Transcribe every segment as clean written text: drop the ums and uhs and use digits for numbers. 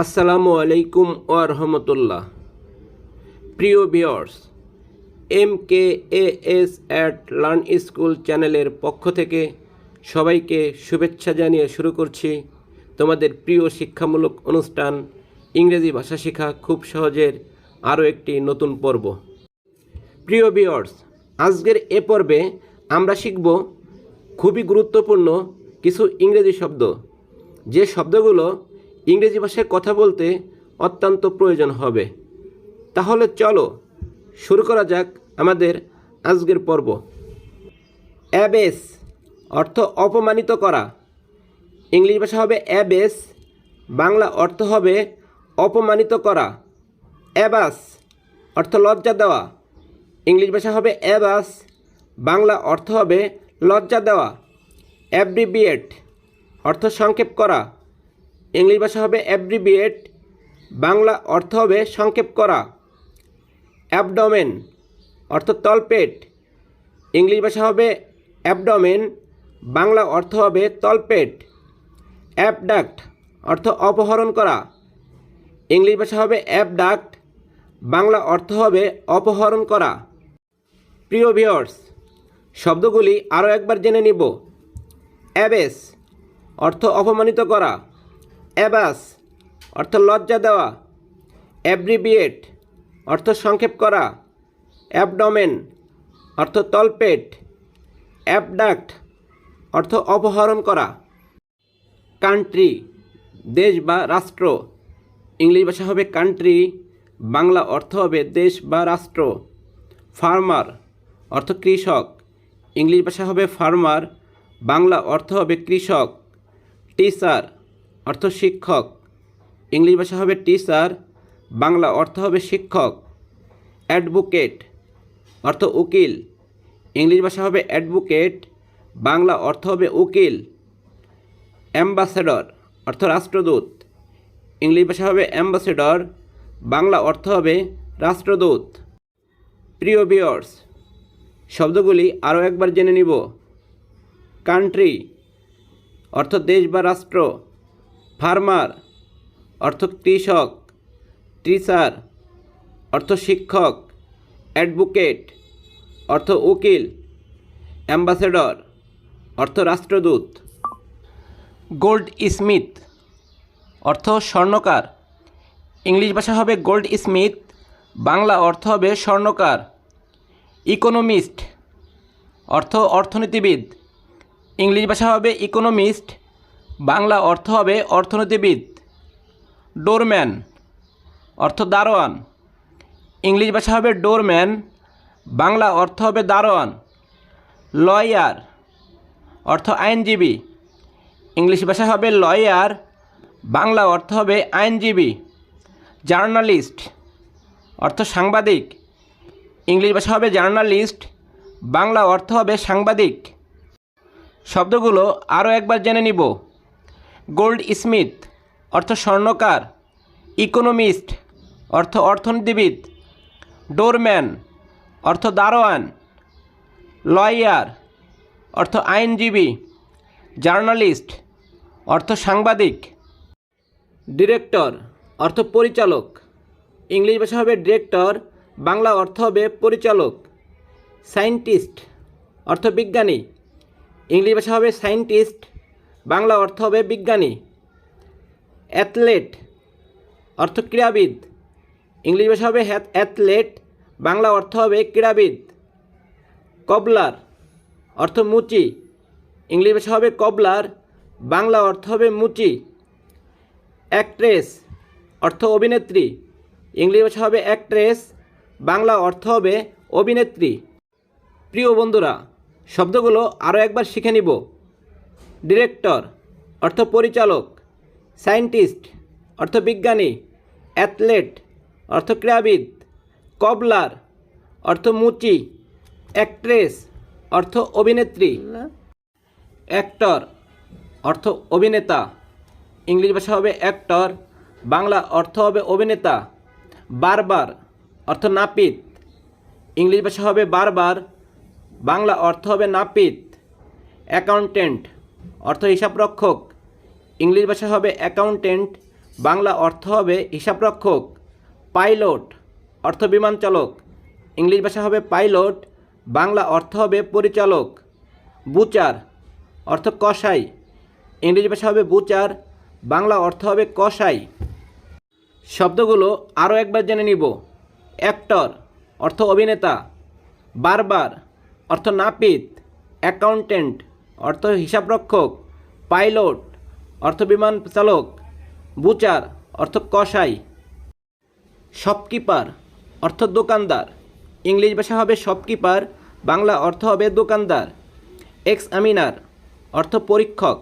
আসসালামু আলাইকুম ওয়া রাহমাতুল্লাহ। প্রিয় viewers, MKAS at learn school চ্যানেলের পক্ষ থেকে সবাইকে শুভেচ্ছা জানিয়ে শুরু করছি তোমাদের প্রিয় শিক্ষামূলক অনুষ্ঠান ইংরেজি ভাষা শেখা খুব সহজের আরও একটি নতুন পর্ব। প্রিয় ভিউয়ার্স, আজকের এ পর্বে আমরা শিখব খুবই গুরুত্বপূর্ণ কিছু ইংরেজি শব্দ, যে শব্দগুলো ইংরেজি ভাষায় কথা বলতে অত্যন্ত প্রয়োজন হবে। তাহলে চলো শুরু করা যাক আমাদের আজকের পর্ব। অ্যাবেস অর্থ অপমানিত করা। ইংলিশ ভাষা হবে অ্যাবেস, বাংলা অর্থ হবে অপমানিত করা। অ্যাবাস অর্থ লজ্জা দেওয়া। ইংলিশ ভাষা হবে অ্যাবাস, বাংলা অর্থ হবে লজ্জা দেওয়া। অ্যাব্রিভিয়েট অর্থ সংক্ষেপ করা। ইংলিশ ভাষা হবে অ্যাব্রিভিয়েট, বাংলা অর্থ হবে সংক্ষেপ করা। অ্যাবডোমেন অর্থ তলপেট। ইংলিশ ভাষা হবে অ্যাবডোমেন, বাংলা অর্থ হবে তলপেট। অ্যাবডাক্ট অর্থ অপহরণ করা। ইংলিশ ভাষা হবে অ্যাবডাক্ট, বাংলা অর্থ হবে অপহরণ করা। প্রিয় ভিউয়ার্স, শব্দগুলি আরও একবার জেনে নিব। অ্যাবেস অর্থ অপমানিত করা। অ্যাবাস অর্থ লজ্জা দেওয়া। অ্যাব্রিভিয়েট অর্থ সংক্ষেপ করা। অ্যাবডোমেন অর্থ তলপেট। অ্যাবডাক্ট অর্থ অপহরণ করা। কান্ট্রি দেশ বা রাষ্ট্র। ইংলিশ ভাষা হবে কান্ট্রি, বাংলা অর্থ হবে দেশ বা রাষ্ট্র। ফার্মার অর্থ কৃষক। ইংলিশ ভাষা হবে ফার্মার, বাংলা অর্থ হবে কৃষক। টিচার অর্থ শিক্ষক। ইংলিশ ভাষা হবে টিচার, বাংলা অর্থ হবে শিক্ষক। অ্যাডভোকেট অর্থ উকিল। ইংলিশ ভাষা হবে অ্যাডভোকেট, বাংলা অর্থ হবে উকিল। অ্যাম্বাসেডর অর্থ রাষ্ট্রদূত। ইংলিশ ভাষা হবে অ্যাম্বাসেডর, বাংলা অর্থ হবে রাষ্ট্রদূত। প্রিয় ভিউয়ার্স, শব্দগুলি আরও একবার জেনে নিব। কান্ট্রি অর্থ দেশ বা রাষ্ট্র। ফার্মার অর্থ কৃষক। টিচার অর্থ শিক্ষক। অ্যাডভোকেট অর্থ উকিল। অ্যাম্বাসেডর অর্থ রাষ্ট্রদূত। গোল্ড স্মিথ অর্থ স্বর্ণকার। ইংলিশ ভাষা হবে গোল্ড স্মিথ, বাংলা অর্থ হবে স্বর্ণকার। ইকোনমিস্ট অর্থ অর্থনীতিবিদ। ইংলিশ ভাষা হবে ইকোনমিস্ট, বাংলা অর্থ হবে অর্থনীতিবিদ। ডোরম্যান অর্থ দারোয়ান। ইংলিশ ভাষা হবে ডোরম্যান, বাংলা অর্থ হবে দারোয়ান। লয়ার অর্থ আইনজীবী। ইংলিশ ভাষা হবে লয়ার, বাংলা অর্থ হবে আইনজীবী। জার্নালিস্ট অর্থ সাংবাদিক। ইংলিশ ভাষা হবে জার্নালিস্ট, বাংলা অর্থ হবে সাংবাদিক। শব্দগুলো আরও একবার জেনে নিব। গোল্ড স্মিথ অর্থ স্বর্ণকার। ইকোনমিস্ট অর্থ অর্থনীতিবিদ। ডোরম্যান অর্থ দারোয়ান। লয়ার অর্থ আইনজীবী। জার্নালিস্ট অর্থ সাংবাদিক। ডিরেক্টর অর্থ পরিচালক। ইংলিশ ভাষা হবে ডিরেক্টর, বাংলা অর্থ হবে পরিচালক। সায়েন্টিস্ট অর্থ বিজ্ঞানী। ইংলিশ ভাষা হবে সায়েন্টিস্ট, বাংলা অর্থ হবে বিজ্ঞানী। অ্যাথলেট অর্থ ক্রীড়াবিদ। ইংলিশ ভাষা হবে অ্যাথলেট, বাংলা অর্থ হবে ক্রীড়াবিদ। কবলার অর্থ মুচি। ইংলিশ ভাষা হবে কবলার, বাংলা অর্থ হবে মুচি। অ্যাক্ট্রেস অর্থ অভিনেত্রী। ইংলিশ ভাষা হবে অ্যাক্ট্রেস, বাংলা অর্থ হবে অভিনেত্রী। প্রিয় বন্ধুরা, শব্দগুলো আরও একবার শিখে নিব। ডিরেক্টর অর্থ পরিচালক। সায়েন্টিস্ট অর্থ বিজ্ঞানী। অ্যাথলেট অর্থ ক্রীড়াবিদ। কবলার অর্থ মুচি। অ্যাক্ট্রেস অর্থ অভিনেত্রী। অ্যাক্টর অর্থ অভিনেতা। ইংলিশ ভাষা হবে অ্যাক্টর, বাংলা অর্থ হবে অভিনেতা। বারবার অর্থ নাপিত। ইংলিশ ভাষা হবে বারবার, বাংলা অর্থ হবে নাপিত। অ্যাকাউন্টেন্ট অর্থ হিসাবরক্ষক। ইংলিশ ভাষা হবে অ্যাকাউন্টেন্ট, বাংলা অর্থ হবে হিসাবরক্ষক। পাইলট অর্থ বিমান চালক, ইংলিশ ভাষা হবে পাইলট, বাংলা অর্থ হবে পরিচালক। বুচার অর্থ কসাই, ইংরেজি ভাষা হবে বুচার, বাংলা অর্থ হবে কসাই। শব্দগুলো আরও একবার জেনে নিব। অ্যাক্টর অর্থ অভিনেতা, বারবার অর্থ নাপিত, অ্যাকাউন্টেন্ট অর্থ হিসাবরক্ষক, পাইলট অর্থ বিমান চালক, বুচার অর্থ কসাই। শপকিপার অর্থ দোকানদার, ইংলিশ ভাষা হবে শপকিপার, বাংলা অর্থ হবে দোকানদার। এক্সামিনার অর্থ পরীক্ষক,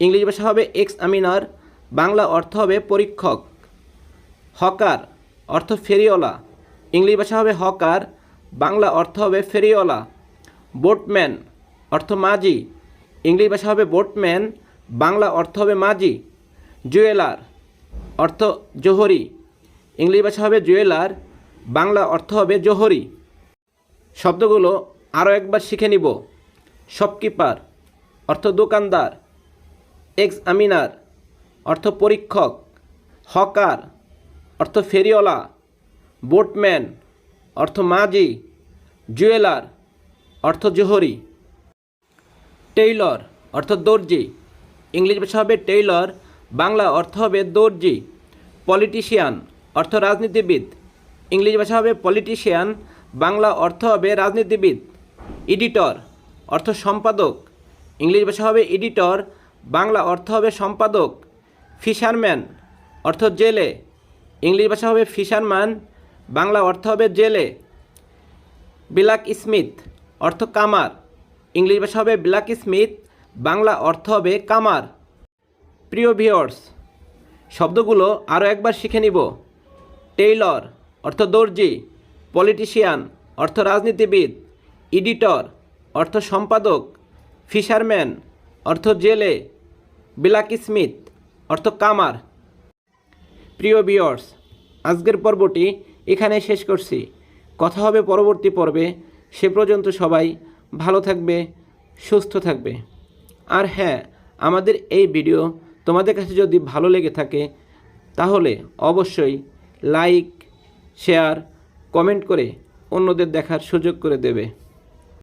ইংলিশ ভাষা হবে এক্সামিনার, বাংলা অর্থ হবে পরীক্ষক। হকার অর্থ ফেরিওয়ালা, ইংলিশ ভাষা হবে হকার, বাংলা অর্থ হবে ফেরিওয়ালা। বোটম্যান অর্থ মাঝি, ইংলিশ ভাষা হবে বোটম্যান, বাংলা অর্থ হবে মাঝি। জুয়েলার অর্থ জোহরি, ইংলিশ ভাষা হবে জুয়েলার, বাংলা অর্থ হবে জোহরি। শব্দগুলো আরও একবার শিখে নিব। শপকিপার অর্থ দোকানদার, এক্সামিনার অর্থ পরীক্ষক, হকার অর্থ ফেরিওয়ালা, বোটম্যান অর্থ মাঝি, জুয়েলার অর্থ জোহরি। টেইলর অর্থ দর্জি, ইংলিশ ভাষা হবে টেইলর, বাংলা অর্থ হবে দর্জি। পলিটিশিয়ান অর্থ রাজনীতিবিদ, ইংলিশ ভাষা হবে পলিটিশিয়ান, বাংলা অর্থ হবে রাজনীতিবিদ। এডিটর অর্থ সম্পাদক, ইংলিশ ভাষা হবে এডিটর, বাংলা অর্থ হবে সম্পাদক। ফিশারম্যান অর্থ জেলে, ইংলিশ ভাষা হবে ফিশারম্যান, বাংলা অর্থ হবে জেলে। ব্ল্যাক স্মিথ অর্থ কামার, ইংলিশ ভাষা হবে ব্ল্যাক স্মিথ, বাংলা অর্থ হবে কামার। প্রিয় ভিউয়ার্স, শব্দগুলো আরও একবার শিখে নিব। টেইলর অর্থ দর্জি, পলিটিশিয়ান অর্থ রাজনীতিবিদ, এডিটর অর্থ সম্পাদক, ফিশারম্যান অর্থ জেলে, ব্ল্যাক স্মিথ অর্থ কামার। প্রিয় ভিউয়ার্স, আজকের পর্বটি এখানে শেষ করছি। কথা হবে পরবর্তী পর্বে। সে পর্যন্ত সবাই ভালো থাকবে, সুস্থ থাকবে। আর হ্যাঁ, আমাদের এই ভিডিও তোমাদের কাছে যদি ভালো লেগে থাকে তাহলে অবশ্যই লাইক, শেয়ার, কমেন্ট করে অন্যদের দেখার সুযোগ করে দেবে।